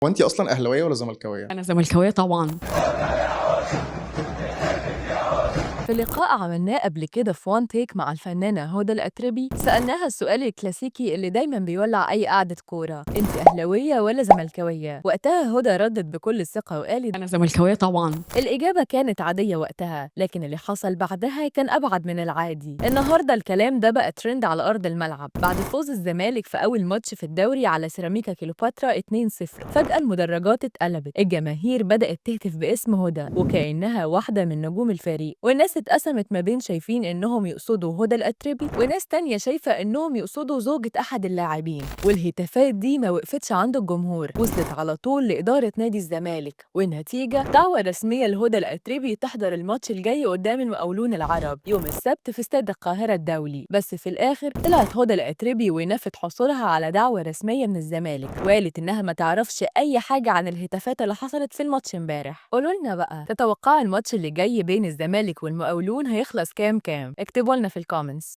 هو أنتِ أصلًا أهلاوية والّا زملكاوية؟ أنا زملكاوية طبعًا. في لقاء عملناه قبل كده في وان تيك مع الفنانة هدى الأتربي سألناها السؤال الكلاسيكي اللي دايما بيولع أي قعدة كورة، أنت أهلاوية ولا زملكاوية؟ وقتها هدى ردت بكل ثقة وقالت أنا زملكاوية طبعًا. الإجابة كانت عادية وقتها، لكن اللي حصل بعدها كان أبعد من العادي. النهاردة الكلام ده بقى ترند على أرض الملعب بعد فوز الزمالك في أول ماتش في الدوري على سيراميكا كيلوباترا 2-0. فجأة المدرجات اتقلبت، الجماهير بدأت تهتف باسم هدى وكأنها واحدة من نجوم الفريق، والناس اتقسمت ما بين شايفين إنهم يقصدوا هدى الأتربي وناس تانية شايفة إنهم يقصدوا زوجة أحد اللاعبين. والهتافات دي ما وقفتش عند الجمهور، وصلت على طول لإدارة نادي الزمالك، والنتيجة دعوة رسمية لهدى الأتربي تحضر الماتش الجاي قدام المقاولون العرب يوم السبت في استاد القاهرة الدولي. بس في الآخر طلعت هدى الأتربي ونفت حصولها على دعوة رسمية من الزمالك، وقالت إنها ما تعرفش أي حاجة عن الهتافات اللي حصلت في الماتش امبارح. قولوا لنا بقى، تتوقعوا الماتش اللي جاي بين الزمالك والمقاولون هيخلص كام؟ اكتبوا لنا في الكومنتس.